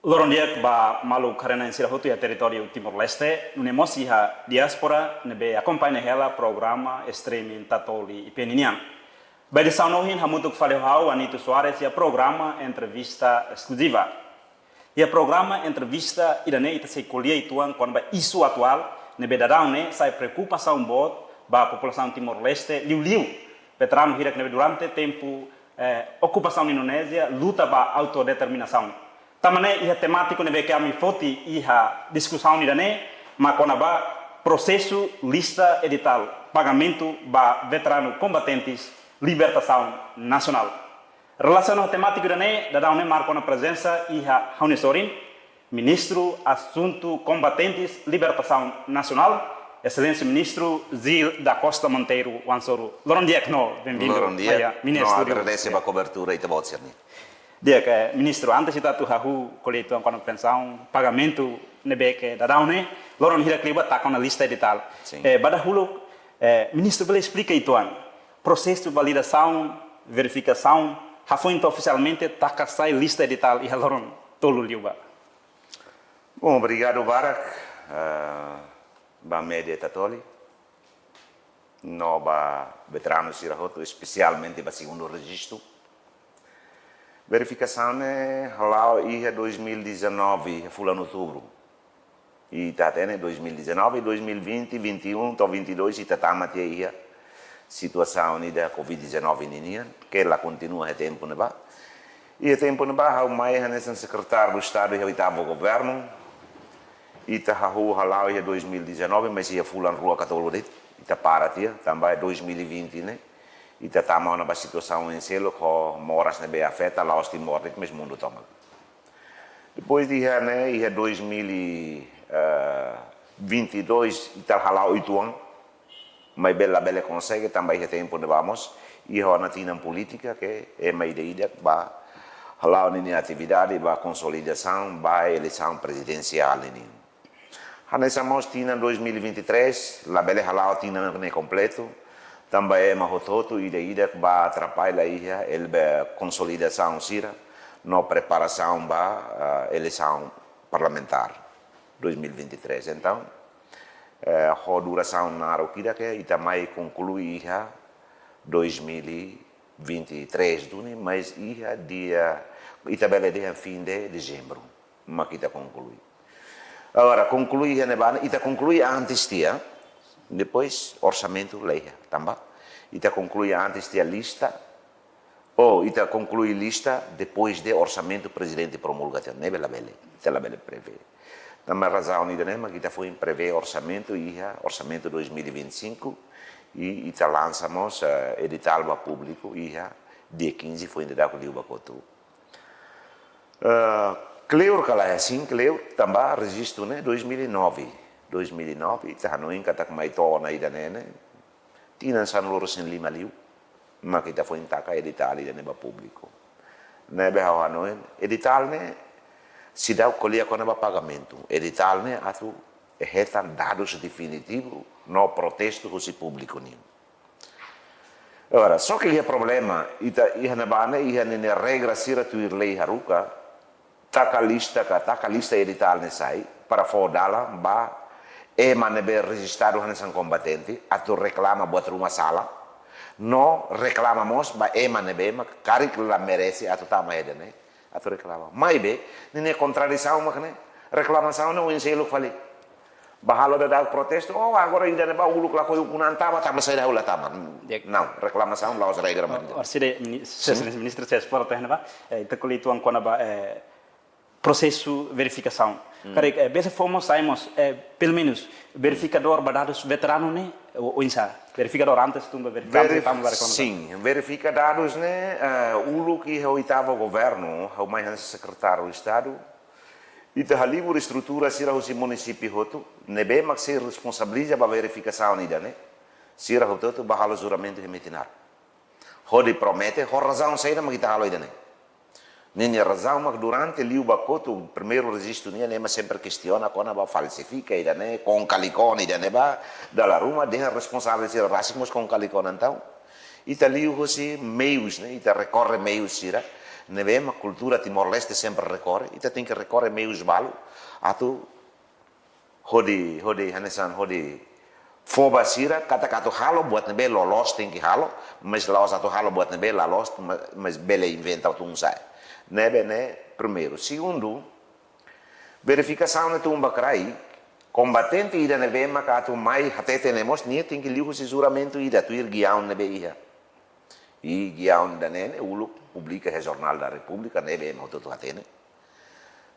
Lorondiak ba malu karena insira hotu ya território Timor-Leste, nunemosi ha diaspora nebe acompanha ela programa streaming tatoli ipeninian. By de saunohin hamutuk falehau Anito Soares ya programa entrevista exclusiva. Ya programa entrevista idane ita se colhia ituan quando ba isu atual nebe dadão ne sai preocupação bot ba população Timor-Leste liu veterano hirak nebe durante tempo ocupação Indonésia luta ba autodeterminação. Tamane iha temático nebe que ami foti iha discussão nidane makona ba processo lista edital pagamento ba veterano combatentes libertação nacional. Relação temático nidane dadão marco na presença iha Haunesorin ministro assunto combatentes libertação nacional excelência ministro Zil da Costa Monteiro Wansoro. Lorondiak no, bem-vindo. Lorondiak, no agradece a cobertura e te vou dizer. Dia ministro, antes de tu hahu colheito quando pensão pagamento nebe que dadão né, loron hira kliba tá com a lista edital. Badahulo, ministro ele explica isso processo de validação, verificação, ha foi então oficialmente tá com a lista edital e loron tolo liuba. Bom, obrigado Barak, ba média tatoli, no ba veterano sirahoto, especialmente ba segundo registro. Verificação é lá em 2019, foi em outubro. E está até em 2019, 2020, 21, 22 e está até aí a situação da Covid-19 em que ela continua a tempo ne ba. E a tempo ne ba, o mais nesse secretário do Estado e o oitavo governo. E está lá em 2019, mas ia foi em rua Catolorit. E está para tia, também 2020 né. E estamos numa situação em selo que moras na bem afeta lá os Timor, mas o mundo toma. Depois de né, 2022 está lá 8 anos, mas bela consegue também é tempo de vamos e na tina política que é uma ideia que vai lá na atividade, vai consolidação, vai eleição presidencial nem. Nessa mão tina 2023, lá bela lá tina nem completo. Também é uma rototo e daí que vai atrapalhar a consolidação sira na preparação para a eleição parlamentar 2023. Então, a duração na Arauquira que e também conclui 2023, mas dia e também dia fim de dezembro, mas que conclui. Agora conclui e conclui antes dia. Depois, orçamento, lei, também. E conclui antes da lista, ou conclui lista depois de orçamento, presidente promulgação. Não é bela, prevê. Também a razão é que foi prever orçamento, orçamento 2025, e lançamos edital público, dia 15 foi dado com o Bacotu. Cleur, que é assim, Cleur, também registro, né, 2009, está no Inca, com mais torna aí da nene, tinha San Louros em Lima Liu, mas que foi em taca edital e da público. Nebe a Hanoi, edital né, se dá o colher com o pagamento, edital né, atu retam dados definitivos no protesto com o público nem. Agora, só que o problema, e na regra se ratuir lei haruka, taca lista edital né sai, para fodá-la, ba manebe registrado nesse combatente, atu reclama buat rumah sala, no reclamamos ba manebe carik la merece atu tama ede né, atu reclama. Mas nene contradição makne, reclamação não enselo fali. Bahalo da protesto, agora ainda ne ba uluk la koyu kunantama tama sai daula tama. Não, reclamação lá os regra mande. Ministro se explora terra ba, te colito ancora ba processo verificação. Cara, dessa forma saímos, pelo menos, verificador de dados veteranos, né? Ou isso, verificador antes de verificar. Sim, verifica dados, né? O que é o oitavo governo, o mais secretário do Estado, e a livre estrutura será o município hoto, ne bem mas se responsabiliza para verificação ainda, né? Será o todo para o juramento de metinar. Hode promete, a razão saída mas kita halo ainda, né? Nem a razão, mas durante o bacoto, o primeiro registro, nem sempre questiona quando vai falsificar, né? Com calicone, né? Da ruma, tem a responsabilidade de racimos com calicone, então. E ali o meios, né? E recorre meios, neve uma cultura Timor-Leste sempre recorre, ita tem que recorre meio esbalo, atu hodi hanesan hodi foba sira kata halo buat nebe lolos tem que halo, mas laos atu halo buat nebe lalos, mas bele inventa o sai. Nebe né primeiro, segundo, verificação na tumba crai, combatente ida nebe maka atu mai hatete nemos nie tem que liu juramento ida tu ir guião nebe ia. E guião da nene ulu publica o Jornal da República nebe mo tutu hatene.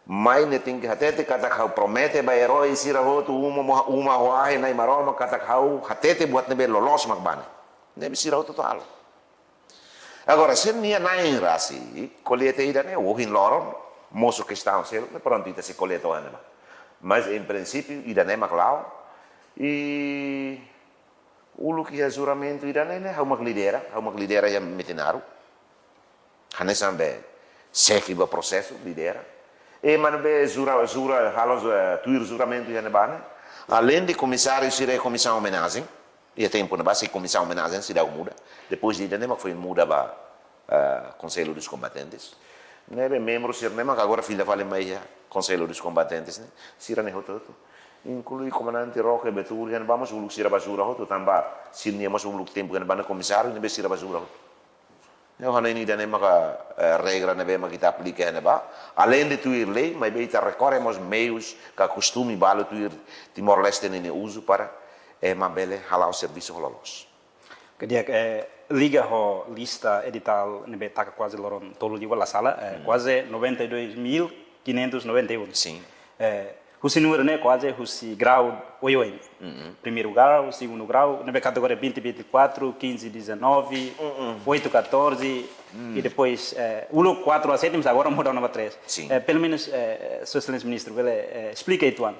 Mai ne tem que hatete kata kau promete ba herói sira hotu uma hoahe na maroma kata kau hatete buat nebe lolos makbane. Nebe sira hotu tal. Agora se nia nain rasi colete ida ne ohin loron moço questão selo pronto ita se colete o anima. Mas em princípio ida ne maklau e ulu que é juramento ida ne hau lidera yang metinaru. Hane sambe chefe do processo lidera. E mas be jura halos tuir juramento ida ne bane. Além de comissário sire comissão homenagem, e tempo na base comissão homenagem se dá muda. Depois de ida ne foi muda ba Conselho dos Combatentes. Nebe membro sir ne mak agora filha fale mai Conselho dos Combatentes ne. Sira ne hoto. Inclui comandante Roque Betul yang vamos uluk sira basura hoto tamba sini mas uluk tempo yang bana comissário ne be sira basura hoto. Eu hana ini dan maka regra nebe mak kita aplica ne ba. Além de tuir lei, mas be ita recorremos meios ka costume balo tuir Timor-Leste ne uso para mabele halau serviço hololos. Kedia liga ho lista edital nebe taka quase loron tolo di wala sala quase 92.591. Sim. Husi número né quase husi grau 8. Primeiro grau, segundo grau, nebe categoria 20, 24, 15, 19, 8, 14 e depois ulo 4 a 7, mas agora muda o 3. Sim. Pelo menos Sua Excelência Ministro, ele explica isso an.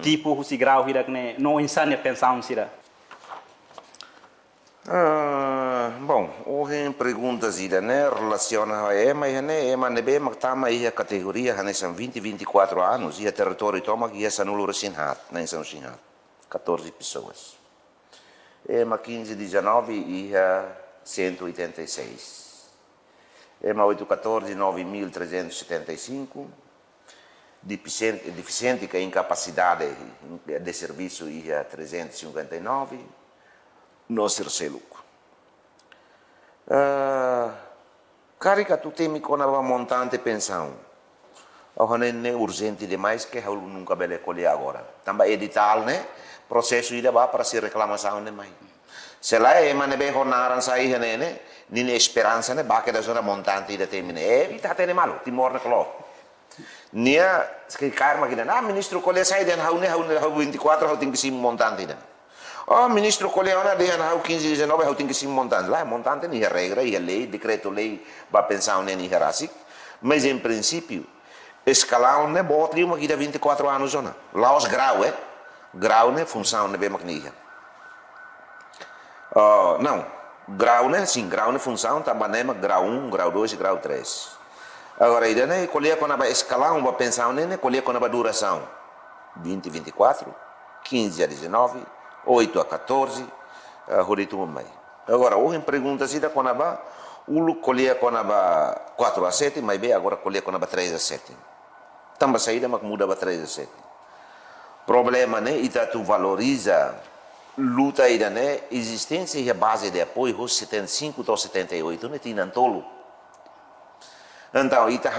Tipo husi grau hira que não insane pensar sira. Bom, hoje perguntas ida né relaciona a ema nebe maktama ia categoria hane são 20 24 anos ia território toma que ia sanulo resinhat nem são sinhat 14 pessoas. Ema 15 19 ia 186. Ema 8 14 9.375. Deficiente que incapacidade de serviço ia 359. Nosso seluco. Carica tu temi com a montante pensão. O não é urgente demais que eu nunca bele colher agora. Também edital né? Processo ida ba para se reclamação né mais. Se lá é manebe honaran sair né? Nini esperança né? Ba que da zona montante ida termine. Ita tem malo. Timor na clo. Nia se karma que na ministro colher sair den hau 24 hau tem que sim montante ida. Oh, ministro Coleona de hau 15 19 hau tem que sim montante. Lá montante nem regra, e lei, decreto lei, vai pensar nem hierarquic. Mas em princípio, escalão né bota uma que dá 24 anos zona. Lá os grau né função né bem magnífica. Não, grau né sim, grau né função também né grau 1, grau 2 e grau 3. Agora ainda né colher quando vai escalão vai pensar né colher quando vai duração 20 24, 15 a 19 8 a 14, horito mai. Agora, hoje pergunta se da quando vai, o colher quando vai 4 a 7, mas bem agora colher quando vai 3 a 7. Também saída mas muda para 3 a 7. Problema né, ita tu valoriza luta ainda né, existência e a base de apoio os 75 ou 78 né, tinha tolo. Então, ita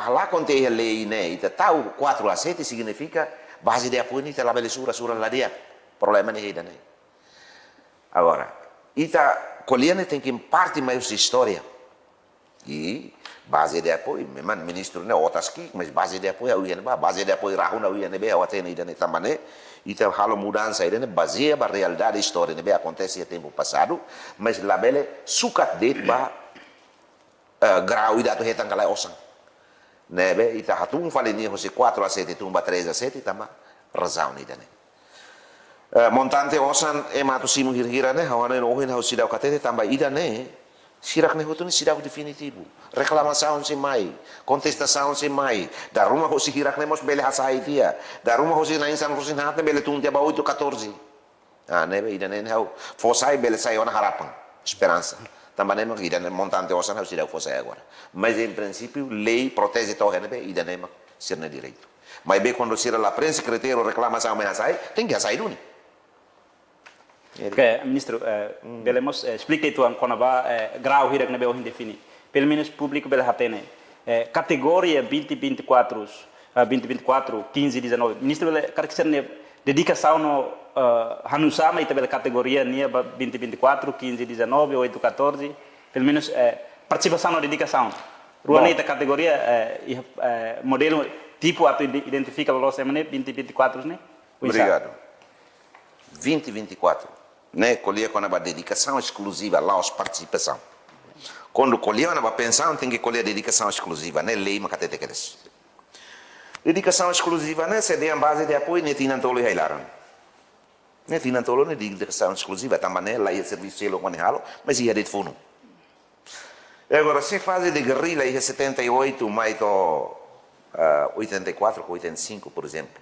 lá quando tem a lei né, ita tal 4 a 7 significa base de apoio ita lá belezura sura lá dia. Problema nem ainda nem. Agora, ita colhendo tem que em parte mais história e base de apoio, memang ministro ne otaski, mas base de apoio eu ia base de apoio rahuna eu ia nebe eu até ainda nem também ita halo mudança ainda baseia ba realidade história nebe acontece em tempo passado, mas lá bele sukat det ba grau ida tu hetang kala osang nebe ita hatung fale ni hosi 4 a 7 tumba 3 a 7 tama razão ainda nem. Montante osan matu simu hir-hira ne hawane ohin hau sidau katete tambah ida ne sirak ne hutu ni sidau definitivo reclamação se mai contestação se mai da rumah hosi hirak ne mos bele hasai dia da rumah hosi na insan hosi hat ne bele tuntia ba 8 14 ne ida ne hau fosai bele sai ona harapan esperança também não ida montante ossa não se deu fosse agora. Mas em princípio lei protege todo ele bem ida nem ser na direito. Mas bem quando se a prensa secretário reclamação mas sai, tem que sair duni. Okay, ministro, belemos explique tu quando vai grau hirak na beu defini. Pelo menos público bela hatene. Categoria 2024 2024 15 19. Ministro bela caracterizar dedicação no Hanusama e também categoria nia 2024 15 19 8 14. Pelo menos participação na dedicação. Ruanita categoria modelo tipo a identifica o semana 2024 né? Obrigado. 2024, né? Colher com a dedicação exclusiva lá os participação. Quando colher uma pensão tem que colher dedicação exclusiva, né? Lei macate te queres. Dedicação exclusiva, né? Se tem base de apoio ne tinan tolo hailaran. Ne tinan tolo ne dedicação exclusiva também lá é serviço selo com halo, mas ia de fundo. Agora se fase de guerrilha é 78 mais 84 com 85, por exemplo.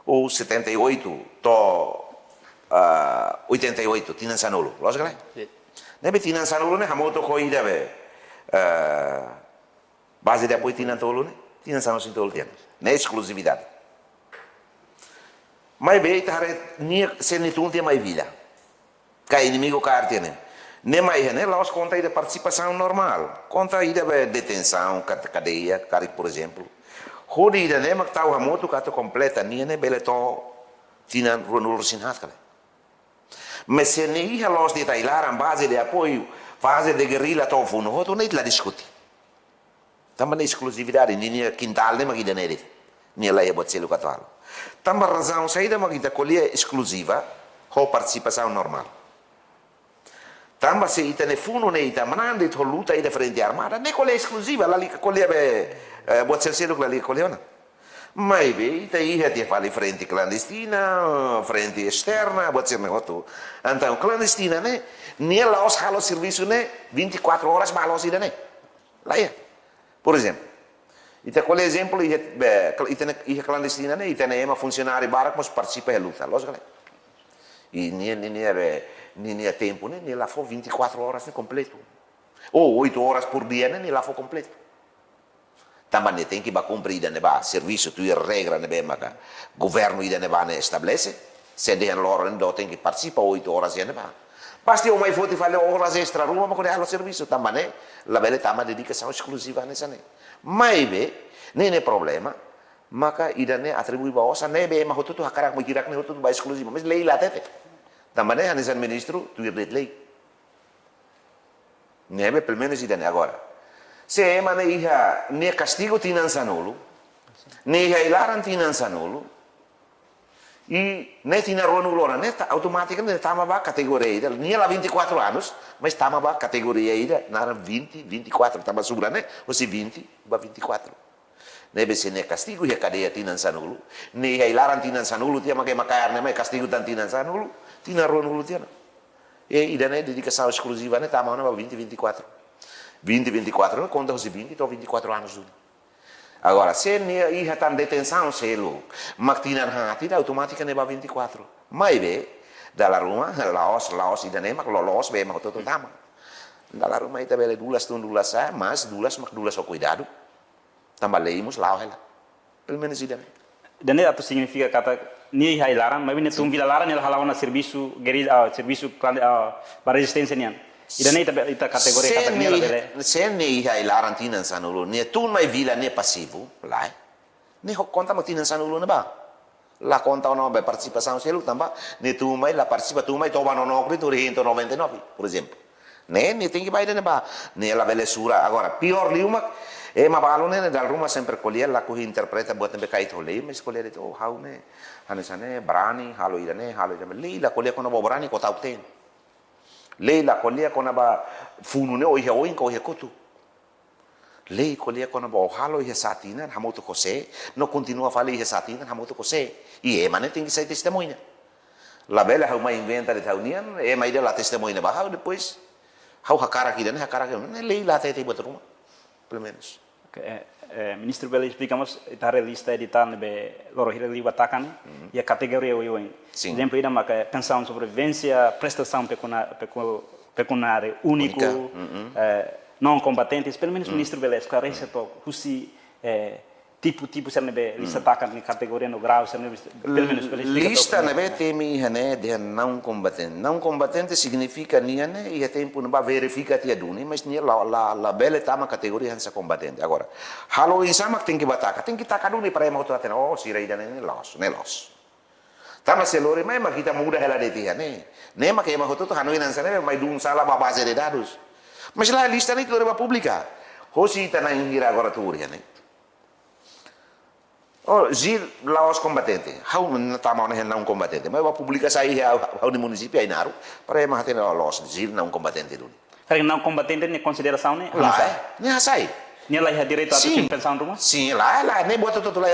Ou 78 to 88 tinan sanolo, lógico né? Nebe tinan sanolo né, hamoto koi deve base de apoio tinan tolo né, tinan sanolo sin tolo tinan, né exclusividade. Mas bem, tare ni se ni tunte mais vida, cai inimigo car tiene, ne mais né, lá os conta aí de participação normal, conta aí de detenção, cadeia, cari por exemplo. Hodi ida ne mak tau hamoto kato completa ni ne beleto tinan runul sinhat kale. Mas se ne iha los de tailar en base de apoio, fase de guerrilla to funo, hoto ne la discuti. Tamba ne exclusividade ni quintal ne magida ne ni la ebot selo katalo. Tamba razão saída magida colher exclusiva, ho participação normal. Tamba se itane funo ne ita manande to luta ida frente armada, ne colher exclusiva, la li colher buat ser la li colher. Mas bem, aí já te fala frente clandestina, frente externa, buat ser negócio. Então clandestina né, nem lá os halos serviço né, 24 horas malos ida né. Lá é. Por exemplo, ita qual exemplo ita clandestina né, ita né uma funcionário barco mas participa da luta, lógico né. E nem é tempo né, nem lá for 24 horas né completo. Ou 8 horas por dia né, nem lá for completo. Também tem que cumprir ne ba serviço tu regra ne bema governo ida ne ba ne estabelece se de loro ndo tem que participa 8 horas ne ba basti o mai foti fare horas extra ruma ma con allo serviço também la belle tama dedicação exclusiva nessa ne mai be ne problema maka ida ne atribui ba osa ne be ma hotu hakarak magirak ne hotu ba exclusiva mas lei la tete também anisan ministro tu ir lei ne be pelo menos ida ne agora se ema ne iha ne castigo tinan sanolo, ne iha ilaran tinan sanolo, e ne tinan ronulora, ne automaticamente tama ba categoria ida, ne la 24 anos, mas tama ba categoria ida, nara 20, 24, tama subra ne, osi 20, ba 24. Ne be se ne castigo iha cadeia tinan sanolo, ne iha ilaran tinan sanolo, tia makai makayar ne mai castigo tan tinan sanolo, tinan ronulo tiana. E ida ne dedicação exclusiva ne tama ba 20, 24. 20, 24 não conta os 20, então 24 anos. Agora, se ia estar em detenção, se lo, mas tinha hati, automaticamente vai 24. Mas bem, da rua, laos ida nem, mas laos bem, mas todo tama. Da rua ita bele dulas mas dulas o cuidado. Tambah leimos lá ela. Pelo menos ida. Dan itu significa kata ni hai laran, mas ini tumbi laran ela halawan serviço guerrilha, serviço para resistência nian. Ida ita kategori kata ni la bele. Se ne hai laran tinan sanulo, ne tu mai vila ne passivo, lá. Ne ho conta mas tinan sanulo ne ba. La conta una participação selu tambah, ne tu mai la participa tu mai toba no nocri tu 199, por exemplo. Ne tem que vai ne ba. Ne la bele sura agora pior liuma ma balo ne dal rumah sempre colher la ku interpreta buat nembe kait hole mas colher itu how ne hanesane brani halo idane halo idane leila colher kono brani ko tauten leila colher kono ba funu ne o ia oin ko ia kotu lei colher kono ba halo ia satina hamoto kose no continua fale ia satina hamoto kose e mane tem que ser testemunha la bela how mai inventa de taunian mai de la testemunha ba how depois how hakara idane ne leila tete buat rumah pelo menos. Ministro Bela explicamos esta lista editada be loro hirali watakan e a categoria o eu. Exemplo ida maka pensão sobrevivência, prestação pecuniário único, não combatentes, pelo menos o ministro Beleza, esclarece pouco, se tipo se lista ataca na categoria no grau, se pelo menos lista nebe temi hane de não combatente significa niane e tempo não verifica tia duni, mas nia la bela tama categoria hansa combatente. Agora, halo insama tem que tacar duni para ema outra tena, oh sira ida ne los. Tama selori mai kita muda hela de tia ne ma que ema hotu hanu inan sana mai dun sala ba base de dados. Mas lá lista nem que publica. Hosi tana ingira agora turia ne. Oh, zir laos combatente. How natama na não combatente. Mas vai publicar sai how de município aí naru para ema haten laos zir não combatente duni. Para não combatente nem consideração né? Lá, nem sai. Nem lá é direito a pensar rumah? Sim, lá, nem bota tudo lá.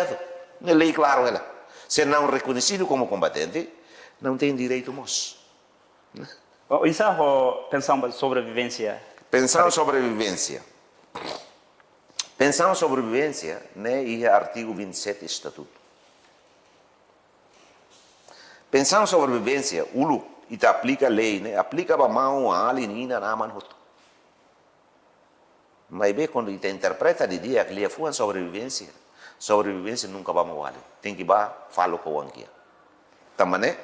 Nem lei claro ela. Se não reconhecido como combatente, não tem direito mos. Isso é pensando sobrevivência. Pensando sobrevivência. Pensando sobrevivência, né, e artigo 27 do Estatuto. Pensando sobrevivência, ulu ita aplica lei, né, aplica para mão a alinina na manhoto. Mas bem quando ita interpreta de dia que lhe foi sobrevivência nunca vai vale. Tem que falar com o anquia. Também, né,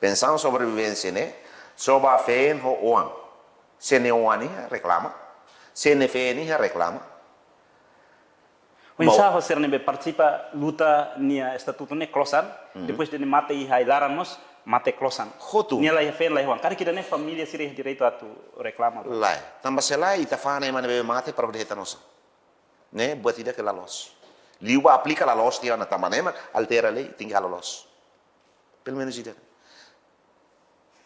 pensando sobrevivência, né, sobre a fé no oan. Se ne oan reclama, se ne fé reclama. O ensaio ser nebe participa luta nia estatuto ne klosan depois de mate e hailara nos mate klosan hotu nia lai fe lai wan cara que ne família sire direito a tu reclama lai tamba selai ita fana emane be mate para de nossa né batida que la los liuba aplica la los tia na tamanema altera lei tinga la los pelo menos ida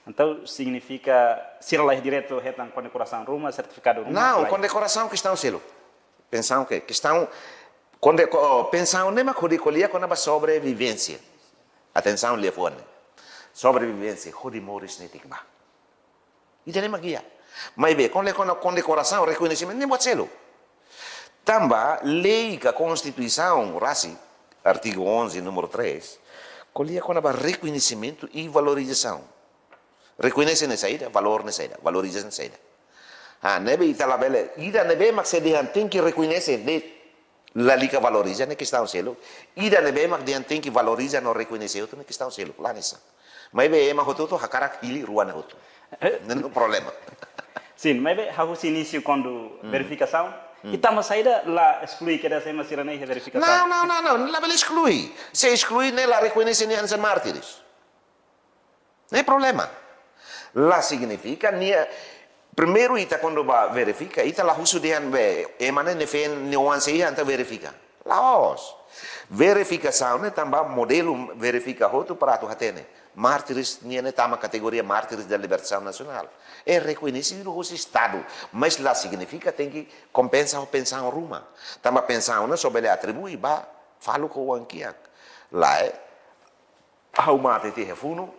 então significa ser lai direito retan com decoração ruma certificado ruma não com decoração questão selo pensam que questão quando pensam nema codicolia quando a sobrevivência atenção lefone sobrevivência hodi moris netikba ida nema guia mas bem com decoração reconhecimento nem pode selo tamba lei que a constituição rasi artigo 11 número 3 colia quando a reconhecimento e valorização reconhece nessa ida valor nessa ida valoriza nessa ida nebe ita la bele ida nebe mak se dihan tem que reconhecer de la liga valoriza ne questão selo ida nebe mak dihan tem que valoriza no reconhecer outro ne questão selo lá nessa mas be ema hoto to hakara hili ruana hoto não problema sim mas be ha o início quando verificação e tama saída lá exclui que dessa masira nem verificação não la bele exclui se exclui ne la reconhece ne ansa mártires não é problema lá significa primeiro ita quando va verifica ita la husu dihan be emane ne fe nuance ia anta verifica laos verificação ne tamba modelo verifica hotu para tu hatene mártires ne tama categoria mártires da liberação nacional é reconhecido o estado mas lá significa tem que compensa o pensar ruma tamba pensar ne sobre atribui ba falo com o anquiak lá é how mate te refuno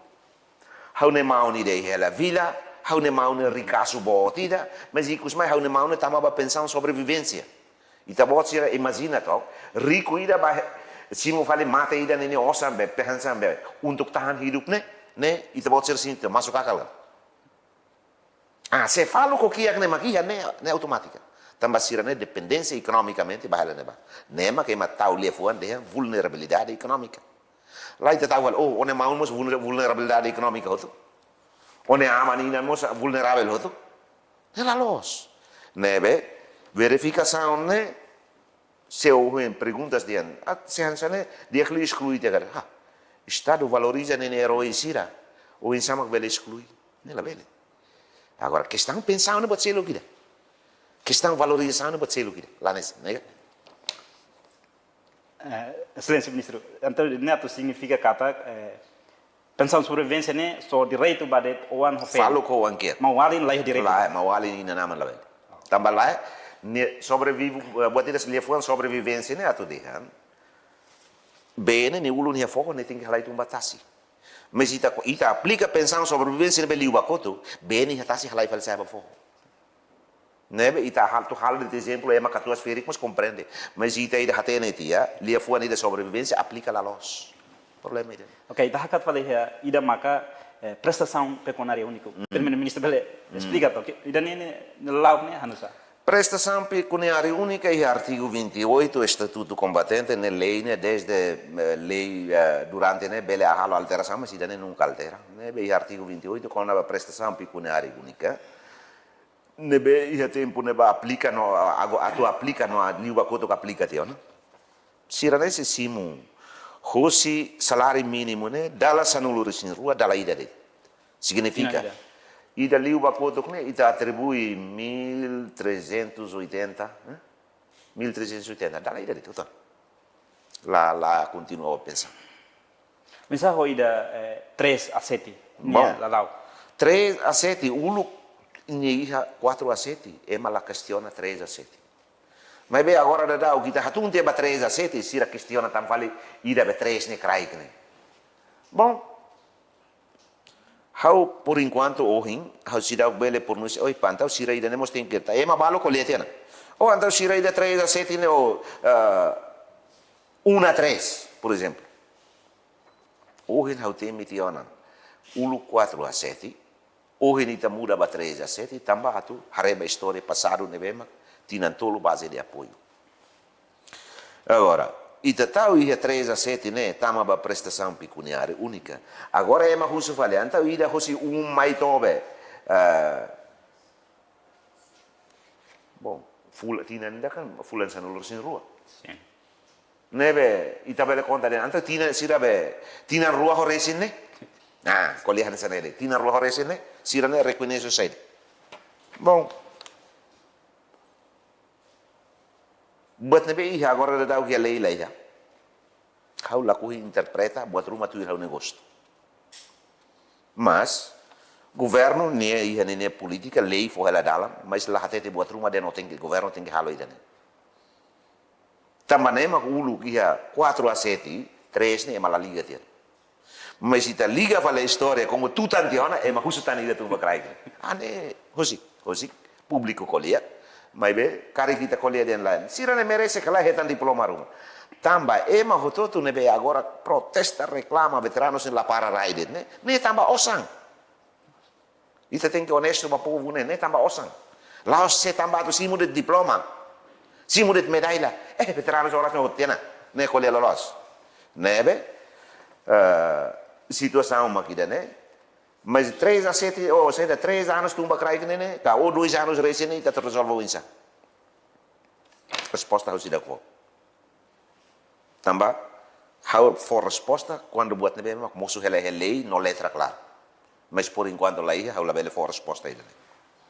how ne mauni de hela vila how ne maune ricaço botida, mas ikus mai how ne maune tama ba pensar sobrevivência. E tá bot sira imagina to, rico ida ba simo fale mate ida ne osa be pensa be untuk tahan hidup ne e tá bot sira sinto masuk akal. Se falo ko kia ne makia ne automática. Tamba sira ne dependência economicamente ba ne ba. Nema que matau le fuan de vulnerabilidade econômica. Lá ita tawal one maun mos vulnerabilidade econômica hoto. One amanina mos vulnerável hoto. Ela los. Nebe verificação ne se ouvem perguntas de se hansane dia que exclui de agora. Estado valoriza ne herói sira. O insama que ele exclui. Nela vele. Agora questão pensar ne botselo kida. Questão valorização ne botselo kida. Lá nesse, né? Excelência ministro. Então neto significa kata pensão sobrevivência né só direito badet oan hofe falo com o anquete mawalin lá direito lá mawalin ina nama lá tambah lá sobrevive buat ida selia fuan sobrevivência né atu dehan bene ne ulun ya foco ne tem que lá itu batasi mas ita aplica pensão sobrevivência ne beliu bakoto bene ya tasi lá fal sa foco nebe ita hal de exemplo é macatuas férico mas compreende mas ita ida hatene tia lia fuan ida sobrevivência aplica lá los problema ida ok dah kat falei ida maka prestação pecuária única. Primeiro-ministro Bele explica to que ida nene lauk ne hanusa. Prestação pecuniária única e artigo 28 Estatuto Combatente na lei né desde lei durante né bele a alteração mas ainda nunca altera né be artigo 28 com a prestação pecuniária única ne be ia tempo ne ba aplica no aplica no liuba koto que aplica te ona sira nesse simu hosi salário mínimo né dala sanulur sin rua dala ida de significa ida liuba koto né ida atribui 1380 1380 dala ida de tudo lá continuo a pensar Misa ho ida 3 a 7 la lau 3 a 7 ulu iha 4 a 7 é mala questiona 3 a 7 mas bem agora da o kita hatun te ba 3 a 7 sira questiona tam vale ida be 3 ne kraik ne bom how por enquanto ohin how sira bele por nós oi pantau sira ida nemos tem que tá é ma balo colete na ou então sira ida 3 a 7 ne o 1 a 3 por exemplo ohin how tem mitiona ulu 4 a 7 ohin ita muda ba 3 a 7 tambah tu hareba história passado ne bema tinham tolo base de apoio. Agora, Itatau ia 3 a 7, né? Tama ba prestação pecuniária única. Agora é mais justo falar, então ida hoje mais tobe. Bom, tinha ainda kan fulan sanulur sin rua. Sim. Nebe itabele conta de, então tinha sirabe, tinha rua horesin né? Ah, colher nessa nele. Tinha rua horesin né? Sira né reconhece sai. Bom, buat nebe iha agora da o que a lei lá já. How laku interpreta buat rumah tu irau negócio. Mas governo ne iha ne política lei for ela dalam, mas lá até buat rumah de não tem que governo tem que halo ida ne. Também mak ulu iha 4 a 7, 3 ne mala liga ter. Mas se ta liga fala história como tu tantiona é mahusu tan ida tu bakrai. Ane hosi público colher. Mas be cari kita colher den lain. Sira ne merece que lá retan diploma rumah. Tamba ema hototu nebe agora protesta reclama veteranos em la para raide ne tamba osang ita tem que honesto ba povo ne tamba osang lá se tamba tu simu de diploma simu de medalha veteranos ora no tena ne colhe lolos nebe situação makida ne mas 3 a 7 ou seja 3 anos tumba crai ne ka ou 2 anos recém ita resolve isso resposta ao cidadão tambah how for resposta quando buat nebe mak musuh hele lei no letra clara mas por enquanto lá ia how la bele for resposta ainda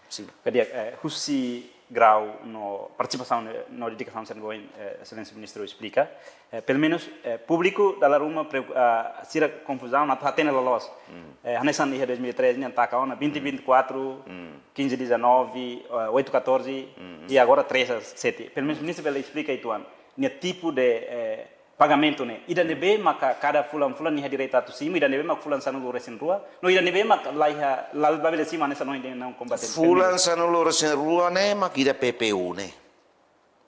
sim Kedia husi grau no participação no dedicação sen goin excelência ministro explica pelo menos público da ruma sira confusão na hatena lolos hanesan ia 2013 nem tá kaona 2024 1519 814 e agora 3 a 7 pelo menos ministro bele explica ituan ne tipo de pagamento ne ida nebe maka cada fulan ni direito atu sim ida nebe mak fulan sanulu resin rua no ida nebe mak laiha la babele sim anesa no inde não combatente fulan sanulu resin rua ne mak ida PPU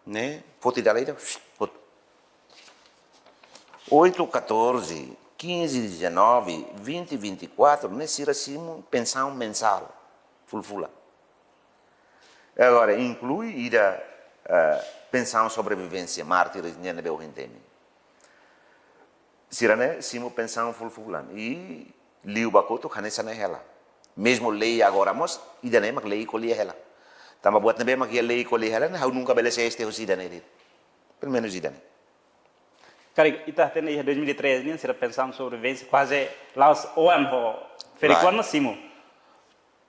ne poti dala ida 8 14 15 19 20 24 ne sira sim pensão mensal fulan agora inclui ida pensão sobrevivência mártires ne nebe o hintemi Sirane, simu pensão fulan e liu bakoto kanesa na hela. Mesmo lei agora mos, ida nem mak lei colhe hela. Tama buat nebe mak lei colhe hela, não nunca beleza este o ida nem. Pelo menos ida nem. Kari ita tene 2013 nem sira pensão sobrevivência quase laos oan ho ferikuan simu.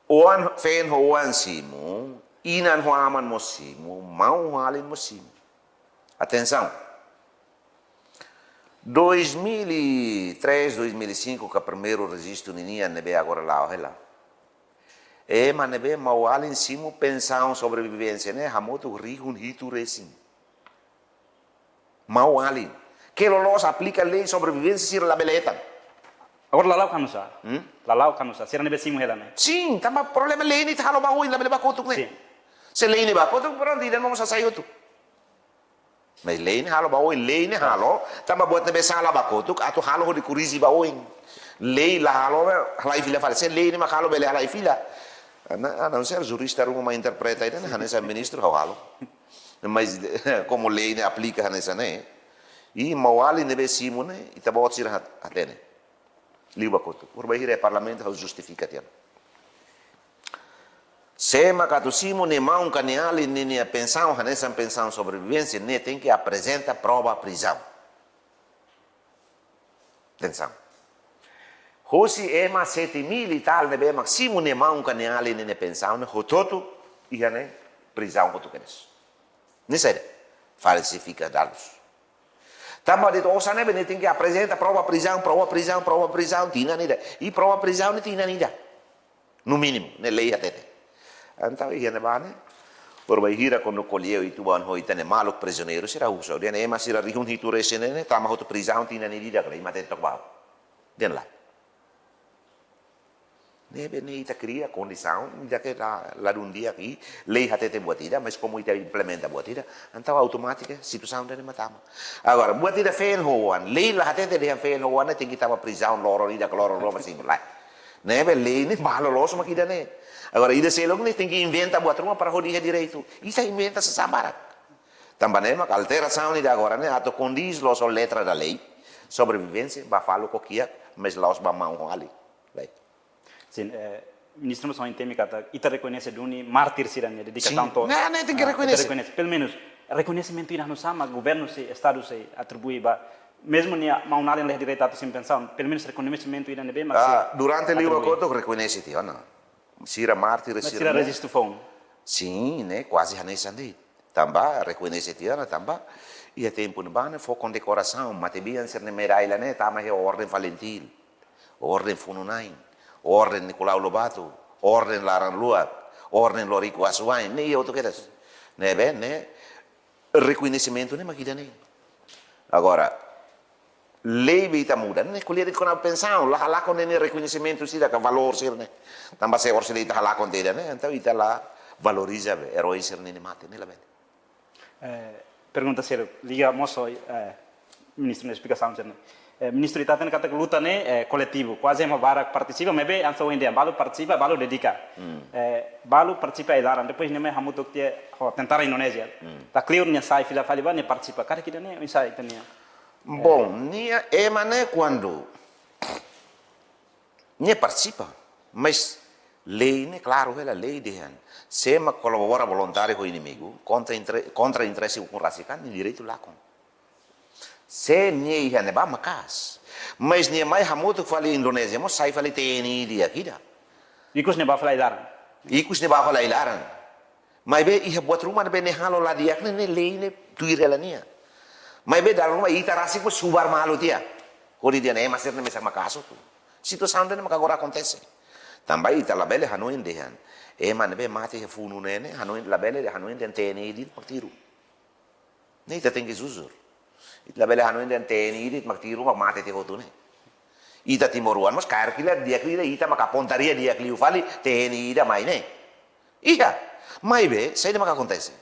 Oan fen ho oan simu, inan ho aman mosimu, mau halin mosimu. Atenção. 2003, 2005, que o primeiro registro ninha nebe agora lá, olha. Mas nebe mau além cima pensão sobrevivência, né? Hamoto rihun hitu resin. Mau além. Que lolos aplica lei sobrevivência sir la beleta. Agora lalau kanusa. Lalau kanusa. Sira nebe simu hela né? Sim, tamba problema lei ni halo baui la beleba kotuk né? Sim. Se lei ni ba kotuk pronto ida vamos a sair tu. Mas lei ni halo baoi lei ni halo tamba buat nebe sala bakotuk atau halo ho di kurizi baoing lei lá halai fila fala se lei ni makalo bele halai fila não ser jurista uma interpreta aí né nessa ministro halo mas como lei ne aplica nessa né e mawali nebe simu né ita bot sir hatene liba koto por bahir parlamento harus justifica tian se makatu simu ne maun kaniali ne pensão nessa pensão sobrevivência ne tem que apresenta prova prisão atenção Hosi ema 7.000 e tal, nebe maksimu ne maun kaniali ne pensão ne hototo e né prisão português nessa falsifica dados também de todos né tem que apresentar prova prisão tina nida e prova prisão ne tina nida no mínimo ne lei até então ia ne bane por vai hira quando colheu e tuan hoi tane maluk prisioneiro será uso dia ne mas será rihun hitu resene ne tama hoto prisão tina nida kai mate tokbau den lá Nebe ne ita cria condição, já que lá um dia aqui, lei até tem buatida, mas como ita implementa buatida, então automática situação de matama. Agora, buatida feio hoan, lei lá até tem feio hoan, tem que estar prisão loro ida loro roma assim lá. Nebe lei ne malo loso makida ne. Agora ida sei logo ne tem que inventar buat rumah para rodia direito. Isso inventa se sambarak. Também ne mak alteração ida agora ne ato condiz loso letra da lei, sobrevivência, ba falo coquia, mas los ba mão ali. Sim, ministro não só entende que ita reconhece duni mártir siranya dedicação to. Não, tem que reconhecer. Pelo menos reconhecimento ira no sama governo se estado se atribui ba mesmo nia maunalen leh direita sem pensão, pelo menos reconhecimento ira nebe mas durante o acordo reconhece ti, não. Sira mártir sira registro phone. Sim, né, quase hanesandi. Também reconhece ti, não, também. E a tempo no bane foi condecoração, matebian ser ne medalha né, tama é ordem Valentil, ordem Fununain. Ordem Nicolau Lobato, ordem Laran Luat, ordem Lorico Asuain, nem outro que das. Né, bem, né? Reconhecimento nem makita nem. Agora, lei bita muda, né? Colher de quando pensão, lá com nem reconhecimento se dá que valor ser, né? Também se orse de lá com dele, né? Então ita lá valoriza herói ser nem mate, né, lá bem. Pergunta sério, liga moço, ministro na explicação, certo? Ministro ita tem kata luta né coletivo quase uma vara participa mas bem anso india balu participa balu dedica balu participa ilaran depois nem hamu tok tie tentar Indonésia tá clear nya sai fila faliba ne participa cara que né insai tenia bom nia emane quando nia participa mas lei né claro ela lei de han se ma colabora voluntário com inimigo contra interesse com racikan direito lá com se nie ia neba makas mas nie mai hamuto fali Indonésia mo sai fali TNI dia kida ikus neba fala ilaran mas be ia buat rumah be ne halo la dia ne lei ne tuire la nia mas be dalam rumah ita rasi ko subar malu dia kori dia ne masir ne mesa makaso tu situação ne makagora acontece também ita la bele hanoin dehan man be mate he funu ne hanoin la bele hanoin den TNI di partiru ne ita tem que zuzur Itla bela hanu den TNI dit maktiru mak mate te hotune. Ita timoruan mas kair kila dia kila ita maka pontaria dia kliu fali TNI da mai ne. Iya, mai be sai maka acontece.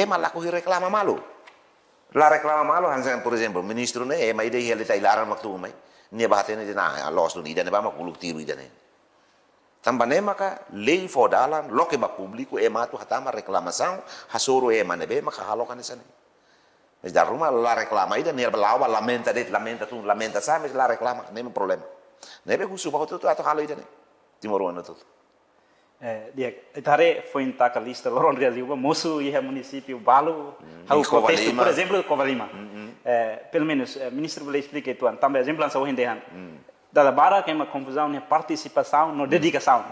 Malaku reclama malu. La reclama malu hansan por exemplo, ministro ne mai de hele tai laran maktu mai. Ne bahate ne na los dun ida ne ba makuluk tiru ida ne. Tambane maka lei fodalan loke ba publiku matu hatama reclamação hasoro ne be maka halokan sane. Mas da rumah la reclama ida ner belawa lamenta sa mas la reclama nem problema nebe husu ba tu atau halo ida ne timoruan tu dia itare foi em taca lista loron realiu moço e município balu hau contexto por exemplo Covalima pelo menos ministro vai explicar tu também exemplo lança o rendehan da bara que é uma confusão ne participação no dedicação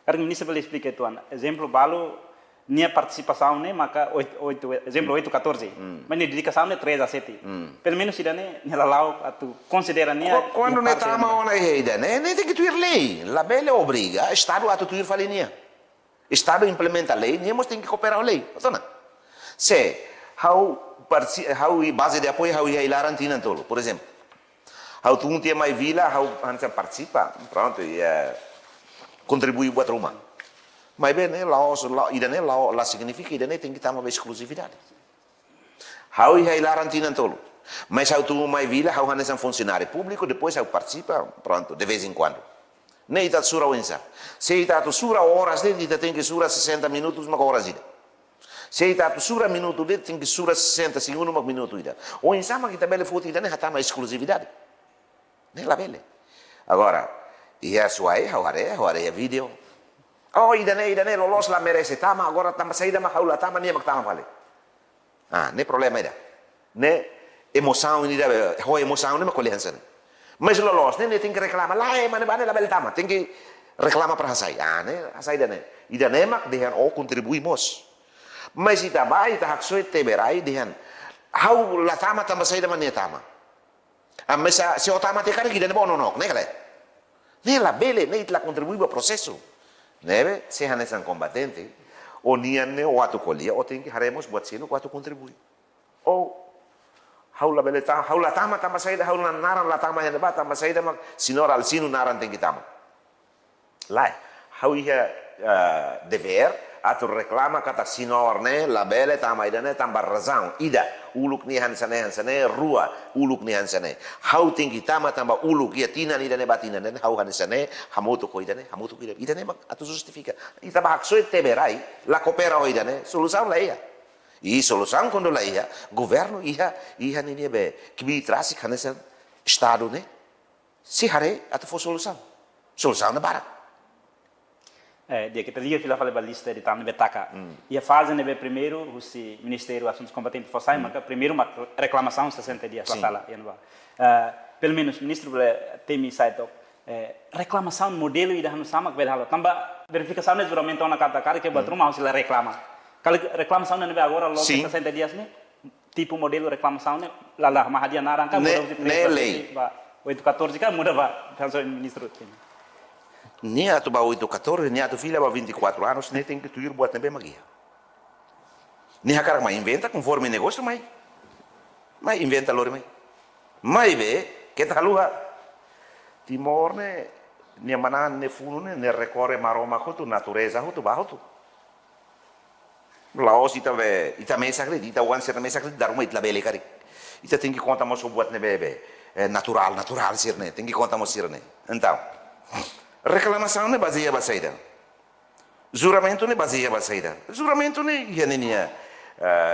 cara ministro vai explicar tu exemplo balu nia participação né maka 8-14 mas nia dedicação né 3-7 pelo menos ida né nia lalau atu considera nia quando ne tama ona ida né tem que tuir lei la bele obriga estado atu tuir falinia estado implementa lei nia mos tem que cooperar a lei otona se how base de apoio how ia ilaran tinan tolo por exemplo how tu un mai vila how ansa participa pronto ia contribui buat rumah mas bem, né, lá significa que tem que ter uma exclusividade. How ia ilaran tinan tolo. Mas eu tu mai vila, eu hanes um funcionário público, depois eu participa, pronto, de vez em quando. Nem está sura o insa. Se está tu sura horas de, tem que sura 60 minutos, uma hora ida. Se está tu sura minuto de, tem que sura 60 segundos, uma minuto ida. O insa mas kita bele foto ida, nem hata uma exclusividade. Nem la bele. Agora, e a sua é, a vídeo. Oh, ida ne, lolos la merece tama, agora tama saída ma haula tama nem tama vale. Ah, nem problema ida. Ne emoção ida, ho emoção nem ma colhença. Mas lolos nem tem que reclamar lá, mas não la bele tama, tem que reclamar para sai. Ah, ne, sai ida ne mak dehan o contribuimos. Mas ita vai ita haksoi teberai dehan. Hau la tama tama saída ma ne tama. Ah, mas se o tama te cara ida ne bono no, ne kale. Ne la bele, ne ita la contribui para processo. Neve, se hanesan combatente, o nianne o atu colia, o tem que haremos buat sino o atu contribui. O haula beleta, haula tama saída, haula naran la tama hene ba tama saída mak sinor al sino naran tem que tama. Lai, hau ia dever atu reclama kata sinor ne la bele tama ida ne tambah razão ida uluk ni hansane rua uluk ni hansane hau tem que tama tambah uluk ia tina ida ne batina ne hau hansane hamoto ko ida ne hamoto ko ida ne mak atu justifica ita bahak so teberai la coopera ida ne solução la ia e solução quando la ia governo ia ni be kibi trasi hanesan estado ne si hare atu fo solução na barak. Dia kita liga fila fala balista de tam betaka. E a fase nebe primeiro o Ministério dos Assuntos Combatentes fossai, mas primeiro uma reclamação 60 dias lá sala, pelo menos ministro temi saito reclamação modelo ida hanu sama bel halo. Tamba verificação ne juramento na kata cara que batru mau sila reclama. Kalau reclamação nebe agora logo 60 dias ne tipo modelo reclamação ne lala mahadia narang kan ne lei 814 kan muda ba penso ministro temi. Nem a tu ba 8-14, nem a tu filha ba 24 anos, nem tem que tu ir buat nebe magia. Nem a cara mais inventa conforme negócio, mas inventa lor mai. Mas be, que tá lua Timor ne mana ne funu ne recorre maroma hotu natureza hotu ba hotu. Laos ita mesa gredi, ita wan ser mesa gredi daruma itla bele kari. Ita tem que contar mas buat nebe natural sirne, tem que contar mas sirne. Então, reclamação ne baseia basaida. Juramento ne baseia basaida. Juramento ne ia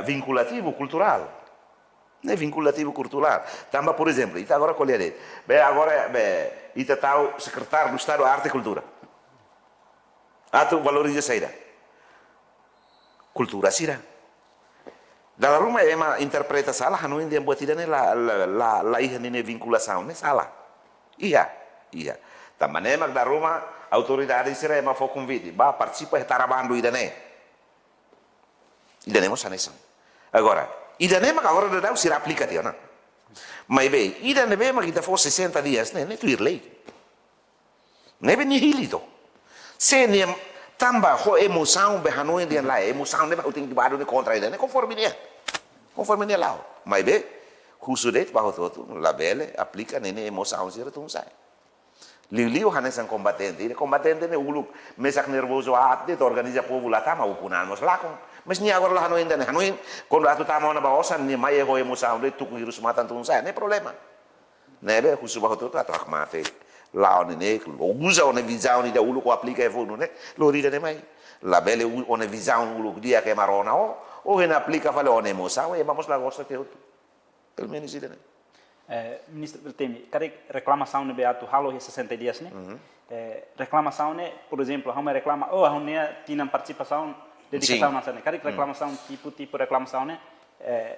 vinculativo cultural. Ne vinculativo cultural. Tamba, por exemplo, ita agora colher. Agora ita tal secretário do Estado de Arte e Cultura. Ato valoriza saída. Cultura sira. Dalam rumah ema interpreta salah hanu india buat tidak ne la iha ne vinculação ne salah. Iya. Também mak da rumah autoridade sira ema fo convite, ba participa tarabando idane. Idane mo sanesan. Agora, idane mak agora da dau sira aplicativo, na. Mas bem, idane be mak ita fo 60 dias, ne tu ir lei. Ne be ni hilito. Se ne tamba ho emoção be hanu india la emoção ne ba uting bado ne contra idane conforme ne lao. Mas be, husudet ba hototu la bele aplica ne emoção sira tum sai. Liu hanesan combatente ne uluk mesak nervoso de organiza povo lá tama upunan mos lakon mas ni agora lá hanu quando atu tama na baosan ni mai ho emoção de tu hirus matan tun sai ne problema ne be husu ba hotu atu akmate lá ne usa one visão ni da uluk aplica e fu ne lo rida ne mai la bele one visão uluk dia que marona o hen aplica fale one emoção e vamos lá gosta te outro pelo menos ida ne. Ministro Beltemi, cada reclamação no beato halo 60 dias, né? Reclamação, né? Por exemplo, a reclama, a minha tinha participação, dedicação na cena. Cada reclamação, tipo reclamação, né?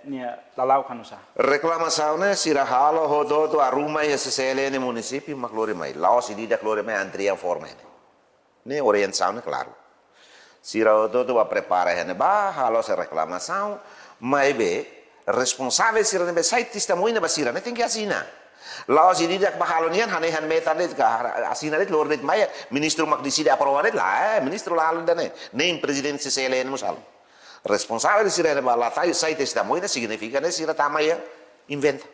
Nia lalau kanusa. Reclamação, né? Sira halo hodoto aruma e SCL no município, mas glória mai. Lá se diz glória mai Andrea forma, né? Orientação, né? Claro. Sira hodoto va prepara, né? Ba halo se reclamação, mas be responsável sira ne sai testemunha basira ne tem que assinar lá os didak bahalonian hanehan metanet ka assinar it lordet mai ministro mak decide aprovar lá ministro lá ne nem presidente CCL musal responsável sira ne bala sai testemunha significa ne sira tamaya inventa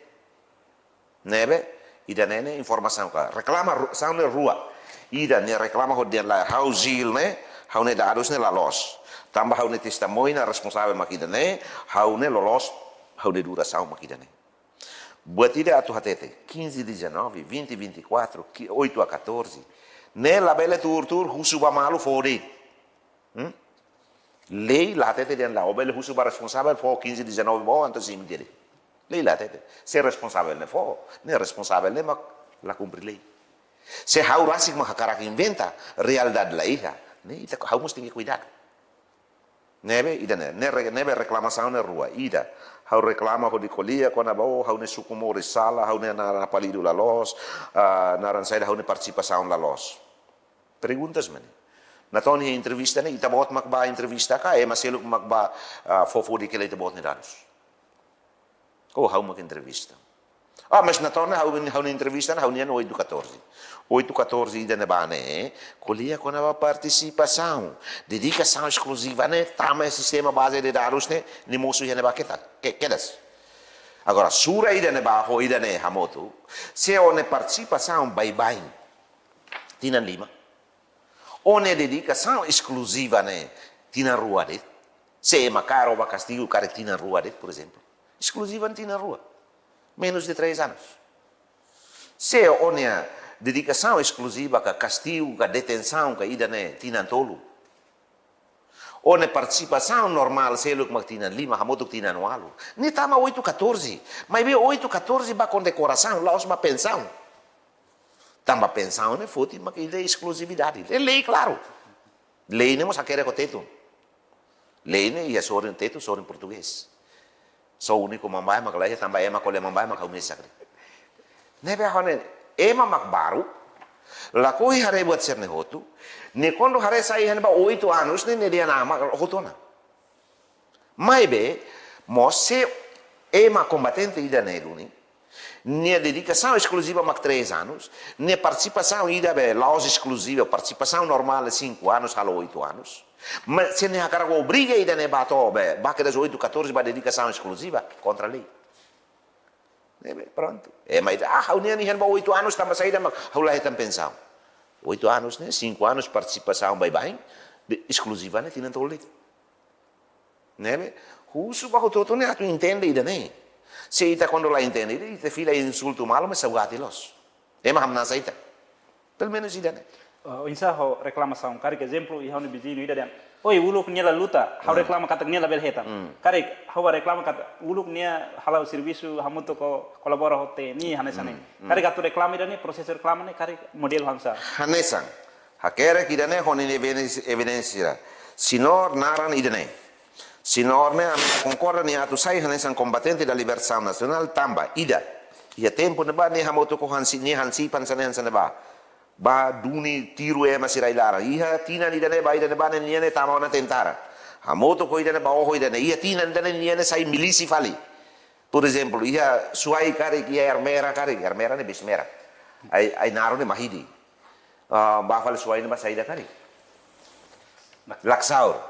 nebe ida ne informação ka reclama saune rua ida ne reclama hodian la hausil ne haune dados ne la los tambah haune testemunha responsável mak ida ne haune lolos hau de duração makida ne Batida atu hatete, 15-19, 20-24, 8-14. Nela bela tur, husuba malu fode. Lei lá tete den lá, o bela husuba responsável for 15-19 bom, então sim, dele. Lei lá tete. Se responsável ne for, ne responsável ne mak la cumprir lei. Se hau rasik mak cara que inventa, realidade lá iha, ne ita hau must tem que cuidar. Nebe ida nebe reclamação na rua, ida. Hau reclama ho di colia quandoabo hau ne sucumore sala, hau ne na palido la los, na ran saída hau ne participação la los. Perguntas mane. Na toni entrevista ne ita bot mak ba entrevista ka, mas seluk mak ba fofo di kele ita bot ne danos. Oh, hau mak entrevista. Mas na toni hau ne entrevista, hau ne 8-14. 8-14 ida ne bane, colia quando aba participação, dedicação exclusiva ne, tama sistema base de dados ne, ni mosu ne ba quedas. Agora, sura ida ne ba ho ida ne hamoto, se o ne participação bye tina lima, o ne dedicação exclusiva ne, tina rua de, se ma caro ba castigo care tina rua de, por exemplo, exclusiva tina rua, menos de 3 anos. Se o ne dedicação exclusiva ka castigo, ka detenção, ka ida ne tina tolu, o ne participação normal, se lo que tina lima, hamoto tina anualo, ne tama 8-14, mas be 8-14 ba condecoração, lá os ba pensão. Tamba pensão ne foti ma que exclusividade. É lei, claro. Lei ne mos aquele coteto. Lei ne ia só em teto, só em português. Só o único mambai ma que também é ma cole mambai ma que o sacre. Ne be hone ema mak baru. La koi hare buat ser ne hotu. Ne quando hare sai han ba 8 anos ne dia nama hotona. Mai be mosse ema combatente ida ne luni. Ne dedicação exclusiva mak 3 anos, ne participação ida be laus exclusiva, participação normal 5 anos, halo 8 anos. Mas se ne akara obriga ida ne bato be, ba que das 8-14 ba dedicação exclusiva contra a lei. Pronto. Mas hau ne ni han ba 8 anos tamba saída mak hau lá etam pensão. 8 anos ne, 5 anos participação bye exclusiva ne tinan tole. Ne? Husu ba hototo ne atu entende ida ne. Se ita quando la entende, ita fila insulto malo, mas saugati los. Ema hamna saita. Pelo menos ida ne. Insa ho reclamação, cara que exemplo e hau ne vizinho ida den. Oi, uluk nia la luta, hau reclama kata nia la bel hetam. Cara, hau reclama kata uluk nia halau serviço hamuto ko colabora hote ni hanesane. Cara gatu reclama ida ne, processo reclama ne, cara modelo hamsa. Hanesan. Hakere ida ne honin evidencia. Sinor naran ida ne. Sinor ne concorda ni atu sai hanesan combatente da liberação nacional tamba ida. Ia tempo ne ba ne hamoto ko hansi pansanen sana ba. Ba duni tiru ema sirailara. Iha tina ida ne ba ida ne ba ne niene tama na tentara. Hamoto ko ida ne ba oho ida ne. Ia tina ida ne niene sai milisi fali. Por exemplo, iha suai kare ki armera ne bismera. Ai naro ne mahidi. Ba fali suai ne ba saida kare. Laksaur.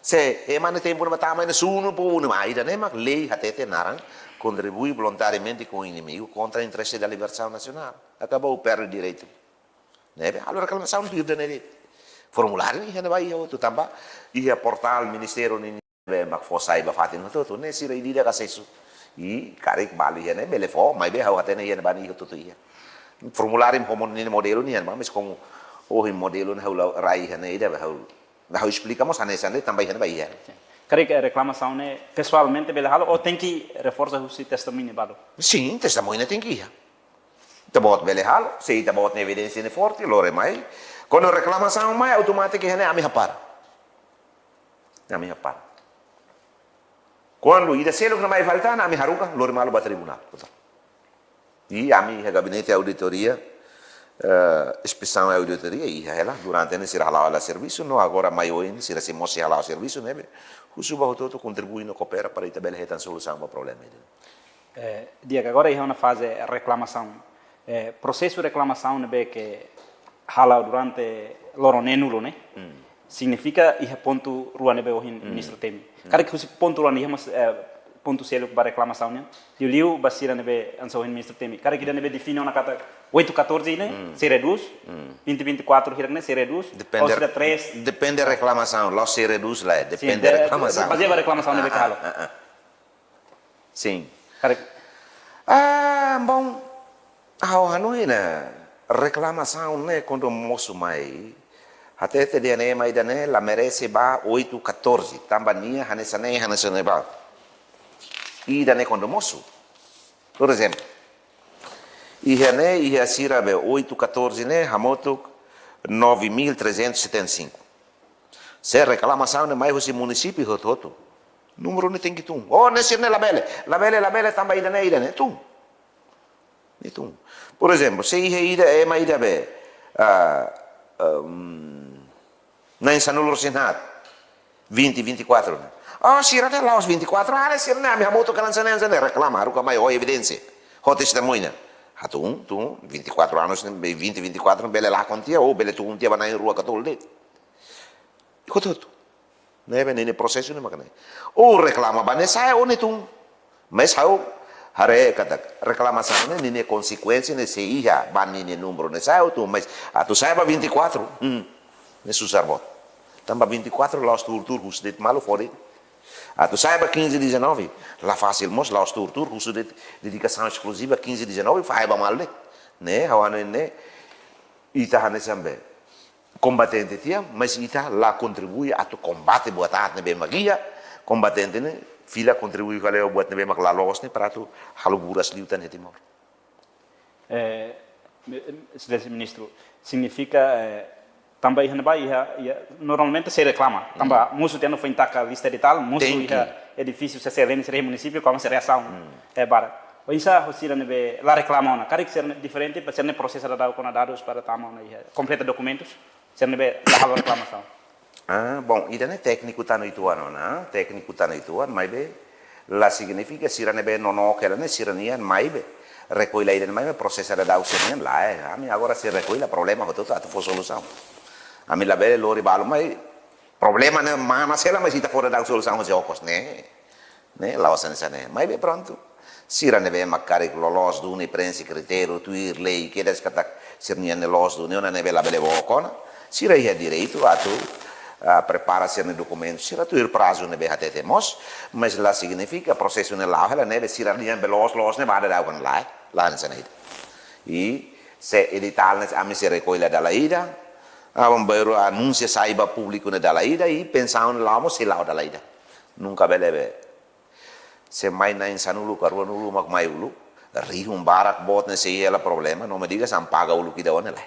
Se emane tempo na tama ne suno po una mai da ne mak lei hatete naran contribui volontariamente com o inimigo contra o interesse da liberação nacional. Acabou perde direito. Né? Allora reclamação perde ne formulário ne vai tu tamba ia portal ministério ne mak fosai ba fatin to ne sira idida kasesu. I karek bali ne bele fo mai be hau hatene ne bani to ia. Formulário ne modelo ne mas como o modelo ne hau rai ne ida hau Nós explicamos a nessa também na Bahia. Creio que a reclamação é pessoalmente beleza ou tem que reforçar o seu testemunho balo? Sim, testemunho tem que ir. Te bot beleza, se te bot na evidência forte, lore mai. Quando reclamação mai automática é a minha para. A minha para. Quando ida selo que não vai faltar na minha ruga, lore malo para tribunal. E a minha gabinete de auditoria inspeção e auditoria e ela durante ne sira halal serviço no agora maior sira se mosse halal serviço né o suba todo contribui no coopera para itabel retan solução para problema dia que agora é uma fase reclamação processo de reclamação né que halal durante loronenu né significa e ponto rua né o ministro tem cara que o ponto rua né ponto selo para reclamação né e o liu basira né anso o ministro tem cara que né define uma kata 8-14 né se reduz 20-24 hirang né se reduz depende ou 3 depende da reclamação lá se reduz lá depende da reclamação fazer a reclamação né becalo sim cara Bom, ao Hanoi, né? Reclamação, né? Quando o moço mai, até te dia né, mais né, lá merece ba 8-14, tambania, hanesane, ba. E daí quando o moço, por exemplo, e a sira be 8-14, né? Hamoto 9.375. Se reclamação, né? Mais o município, roto. Número não tem que tu. Oh, nesse né, la bele, também né, tu. Itu. Por exemplo, se ida é uma ida be, na insanulur senat, 20-24. Se rata lá os 24, se não, minha moto canan sana reclama, haru kamay o evidência, o testemunha. Tu, 24 anos, 20-24, bele lá contia, ou bele tu contia na rua catolde. Iko tudo. Nebe nene processo ne makane. O reclama ba ne sai o ne tu. Mas hau hare kata reclamação ne nene consequência ne se ia ba nene número ne sai o tu, mas a tu sai ba 24. Ne susarbo. Tamba 24 lá os tur husdet malo fora. A tu sai ba 15-19, lá fácil mos lá os tur husdet dedicação exclusiva 15-19 fai ba mal ne hawane ne ita hane sambe. Combatente tia, mas ita lá contribui a tu combate buat at nebe magia, combatente ne fila contribui valeu buat nebe mak lalos ne para tu haluburas liutan ne timor. Excelência Ministro, significa também normalmente se reclama, também muitos tendo foi intaca lista de tal, muitos edifícios se serem se município como se reação é bara. Isa hosira nebe lá reclama ona, cara que ser diferente para ser ne processo da com dados para tamar completa documentos. Ser nebe lá reclamação. Bom, ida ne técnico tá no ituano, né? Técnico tá no ituano, mas be lá significa sira nebe nono que ne sira nian mais be recolhe ida mais be processo da dados nian lá, a mim agora se recolhe problema com tudo a for solução. A mim lá be lori balo mas problema ne mana sela mas ita fora da solução os ocos né lá o né mas be pronto sira nebe makari lolos do ne prensi critério tuir lei que des kata sir nian ne los do ne ona nebe la bele bocona sira ia direito a tu prepara-se no documento sira tu ir prazo ne be até temos mas lá significa processo ne lá ela nebe sira nian belos los ne vada da con lá nessa ida e se edital ne a me se recolhe da ida a bombeiro anuncia saiba público ne da ida e pensando lá mo se lá da ida nunca belebe se mai na insanulu karuan ulu mak mai ulu ri barak bot ne se ela problema não me diga se paga ulu que da onde lá.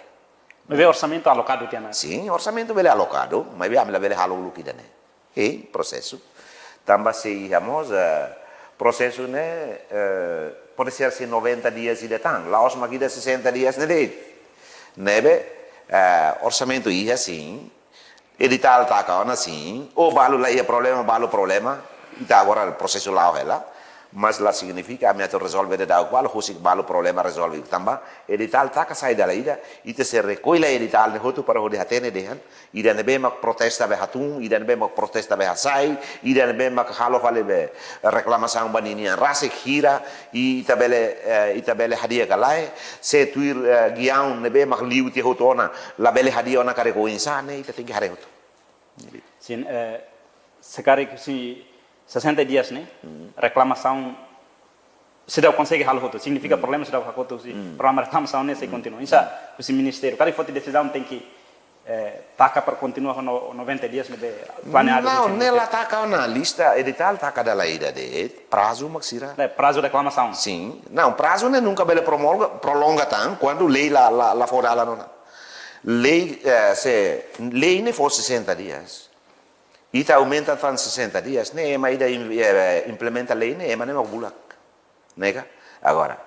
Mas é orçamento alocado tiana. Sim, orçamento bele alocado, mas bem a bele halo ulu que da né. E processo tamba se íamos processo né pode ser 90 dias e detan, lá os maquida 60 dias ne de. Nebe orçamento ia assim, edital tá cá assim, ou balo lá ia problema Ita agora o processo lá ela, mas lá significa a minha tu resolve de dar qual husik balo problema resolve tamba edital tá sai da ida ita se recolhe edital ne hotu para hodi hatene dehan ida ne be mak protesta be hatun ida ne be mak protesta be hasai ida ne be mak halo vale be reclamação banini rase gira e ita bele hadia kalai se tuir giaun ne be mak liuti hotona la bele hadia ona kare ko insane ita tingi hare hotu Sim, sekarang si 60 dias, né? Reclamação se dá consegue halo significa problema se dá hakoto se problema reclamação né se continua. Isso o ministério, cada foto de decisão tem que taca para continuar no 90 dias né planeado. Não, nela taca na lista edital taca da ida de prazo maxira. Prazo de reclamação. Sim, não prazo né nunca bele prolonga tan quando lei la fora lá não. Lei se lei ne for 60 dias. Ita aumenta para 60 dias, né? Ema ida implementa a lei, né? Ema nem bulak, nega. Agora,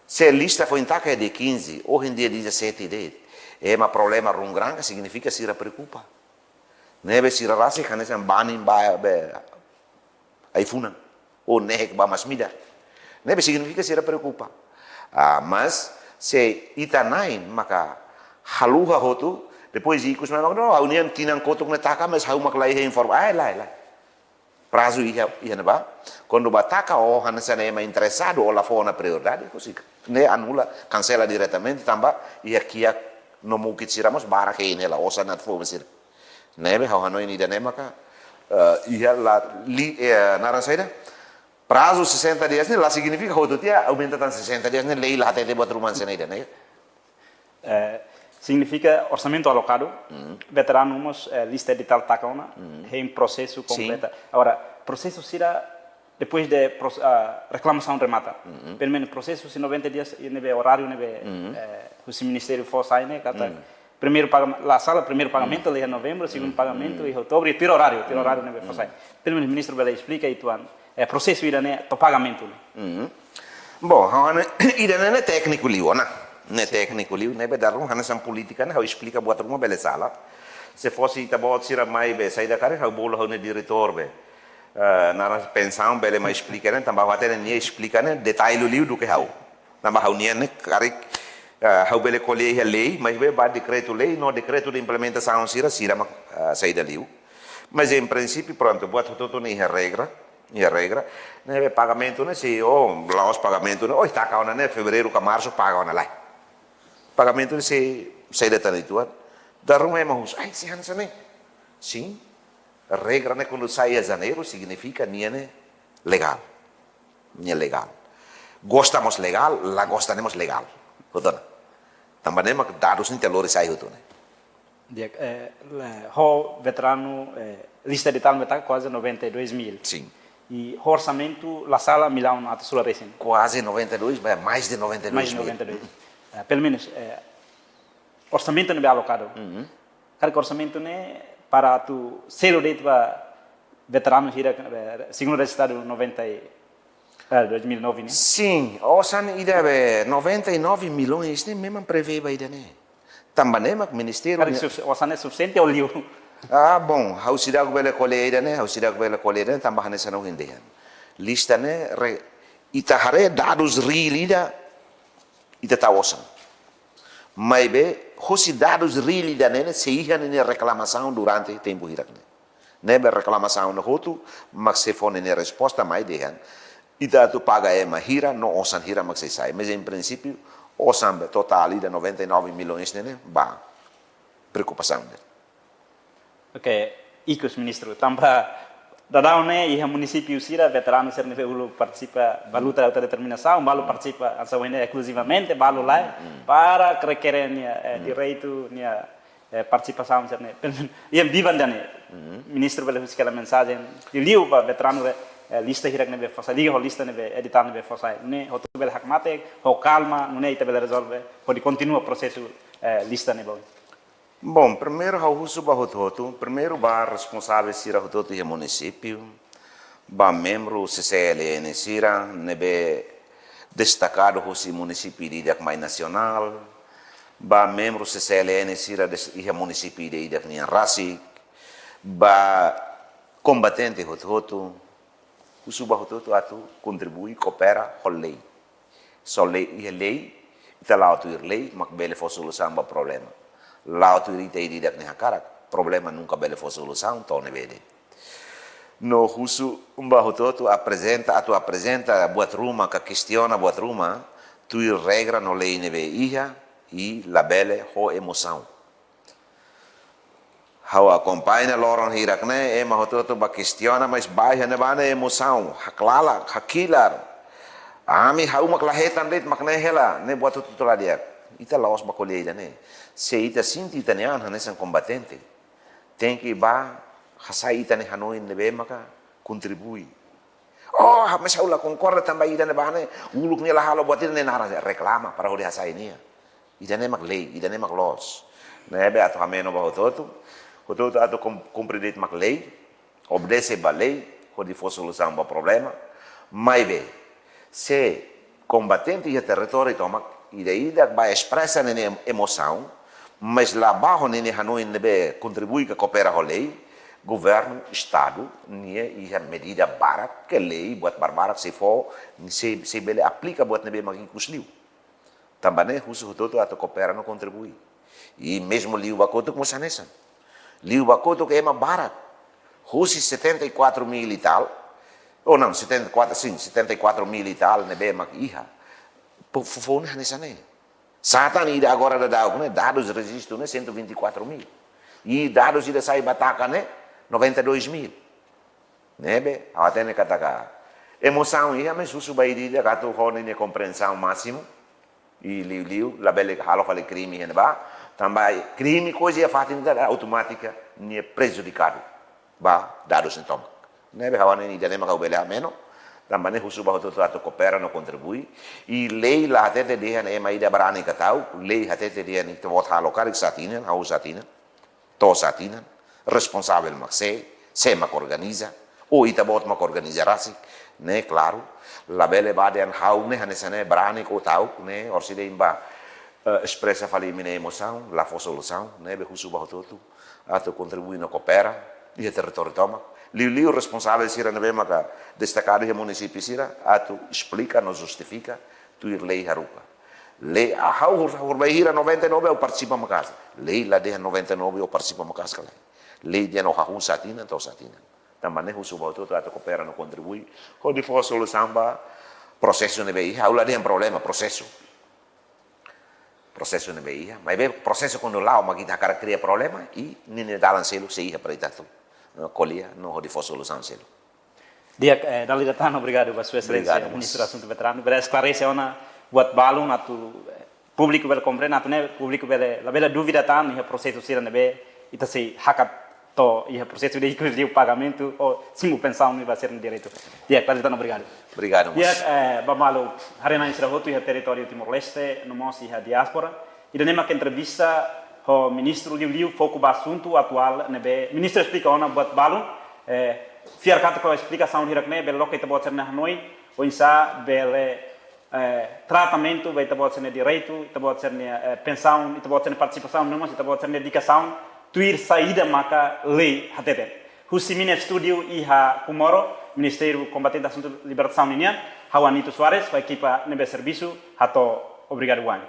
se a lista foi intacta de 15, hoje em dia 17 de, ema problema rungranga significa se ira preocupa. Nebe se ira rasi kanesan banin ba aí funa ou nek ba masmida. Nebe significa se ira preocupa. Mas se ita nain maka haluha hotu depois ikut memang no, a união tinang kotok netaka mas hau maklai inform, lá. Prazo ia neba, quando bataka o hanasa nema interessado ou lá for na prioridade, assim, né anula, cancela diretamente, tamba ia kia no mukit siramos bara que nela, osa nat fo mesir. Nebe hau hanoi ni da nema ka ia la naran saida Prazo 60 dias, lá significa que aumenta tan 60 dias, lei lá até buat rumah senida, né? Significa orçamento alocado, veteranos, lista edital tacona, em processo completo. Agora, processo será depois de reclamação remata. Pelo menos processo, se 90 dias, neve horário, o Ministério for sair, né? Primeiro pagamento, a sala, primeiro pagamento, ali em novembro, segundo pagamento, em outubro, e ter horário, neve for sair. Pelo menos o ministro vai explicar aí, tuan, processo irá, né, to pagamento. Bom, irá, técnico ali, né? Né técnico ali, né? Dar uma relação política, né? Explica buat uma bela sala. Se fosse tabot sira mai be sair da cara, o bolo né diretor be. Na pensão bele mais explica, né? Também vai ter nem explica, né? Detalhe ali do que hau. Também hau né? Cara, hau bele colher a lei, mas be ba decreto lei, no decreto de implementação sira sair dali. Mas em princípio pronto, buat tudo nem regra. E a regra, né? Pagamento, né? Se lá os pagamentos, né? Está cá, né? Fevereiro, com março, pagam lá. Pagamento se sai da tanituan. Darum é mas ai se hansa né? Sim. A regra né quando sai a janeiro significa nie legal. Nie legal. Gostamos legal, lá gostamos legal. Hodona. Também é dados nem telores sai hodona. O veterano lista de tal metade quase 92 mil. Sim. E orçamento la sala milão até sua recente. Quase 92, mas mais de 92 mais de 92. Pelo menos orçamento não é alocado. Cada orçamento né para tu ser o direito para veteranos ir segundo o estado 2009 né. Sim, orçamento ida 99 milhões né mesmo prevê vai né. Também o ministério. Cada orçamento suficiente ou liu. Bom, a cidade que vai colher né, a cidade que vai colher né, também nessa não indian. Lista né, itahare dados realida ita tawasan. Mas be, os dados realida né, se iam né reclamação durante tempo hirak né. Nebe reclamação no outro, mas se for né resposta mais dehan. Ita tu paga hira, no osan hira mas se sai. Mas em princípio, osan total ida 99 milhões né, ba preocupação né. Ok, ikut ministro, tambah dadau né, e o município sira veterano ser nível ulu participa valuta autodeterminação, balu participa ansawene exclusivamente, balu lá para requerer direito nia participação ser né. E vivan dane, ministro bele aquela mensagem, e liu para veterano lista hirak nebe fasa, liga lista nebe editar nebe fasa, né, o tu bele hakmate, o calma, né, ita bele resolve, pode continua o processo lista nebe. Bom, primeiro a uso bahototo, primeiro bar responsável sira hototo e município, ba membro CCLN sira nebe destacado hosi município de idak mai nacional, ba membro CCLN sira e município de idak nian rasi, ba combatente hototo, uso bahototo atu contribui coopera com lei, só lei ita lá tu lei makbele fo solução ba problema. La autorità di dak cara problema nunca bele for solução to ne vede no husu bahototo apresenta buat rumah ka questiona buat rumah tu regra no lei neve iha e la bele ho emoção how acompanha loron hirak ne bahototo ba questiona mas baia ne bana emoção haklala hakilar ami hau maklahetan det makne hela ne buat tu la dia ita laos ba colheita né se ita sinti itanian hanesan combatente tem que ba hasai itane hanoi nebe maka contribui mas aula concorda também itane ba ne uluk ni la halo buat itane nara reclama para ori hasai nia itane mak lei itane mak los nebe atu hameno ba hototo atu compreender mak lei obedece ba lei quando for solução ba problema mas be se combatente e território toma e daí vai expressa nele emoção, mas lá abaixo nele Hanoi nebe contribui que coopera com a lei, governo, estado, e a medida bara que lei buat barbara se for se bele aplica buat nebe magi kusliu. Também né, uso todo ato coopera não contribui. E mesmo liu bakoto como sanesan. Liu bakoto que é mais barato. Rusi 74 mil e tal, ou não, 74 mil e tal nebe magi iha. Fofone nessa né. Satan ida agora da dau, né? Dados registro né 124 mil. E dados ida sai bataca né 92 mil. Né be? Até né kataca. Emoção ia, mas susu bairi dia gato hone ne compreensão máximo. E liu, la belle halo fale crime hen ba. Também crime coisa ia fatin da automática ne prejudicado. Ba dado sintoma. Nebe hawane ni dane maka ubele ameno. Também husu ba hoto ato coopera no contribui. E lei la hatete dia ne mai da barani katau, lei hatete dia ni te vot halo karik satina, au satina. To satina. Responsável mak se mak organiza. O ita bot mak organizarasi. Ne claro, la belle bade an hau ne hanesane brani ko tau ne orside imba expressa fali mine emoção, la fo solução, ne be husu ba totu, ato contribui no coopera, e território toma. Liu responsável sira ne be maka destacado e município sira, ato explica, nos justifica, tu ir lei harupa. Lei a hau hira 99 eu participa ma casa. Lei la de 99 eu participa ma casa. Lei de no hau satina to satina. Também o subautor ato coopera no contribui, quando for solução para processo de BI, aula tem problema processo de BI, mas bem processo quando lá uma kita cara cria problema e nem dá lancelo se ia para itu colia no de for solução selo. Dia dali datang obrigado a sua excelência ministro assunto veterano, para esclarecer ona buat balun atu público vel compreender atu ne público vel la bela dúvida tan e processo sira nebe ita se hakat to e o processo de incluir o pagamento ou sim pensar no vai ser no direito. Dia, tá então obrigado. Obrigado. Dia, bamalo, harena em Sirahoto e o território Timor-Leste, no mosi a diáspora. E da nema que entrevista o ministro Liu foco no assunto atual, nebe ministro explica ona buat balun, fiar kata ko explicação hirak ne belo que te bot ser na Hanoi, ou insa bele tratamento vai te bot ser direito, te bot ser pensão, te bot ser participação, não mas te bot ser dedicação. Tuir saída maka lei hatete. Husimine studio iha kumoro Ministério Combatente Assunto Libertação Ninian, Juanito Soares, a equipa nebe serviço, hato obrigado Juan.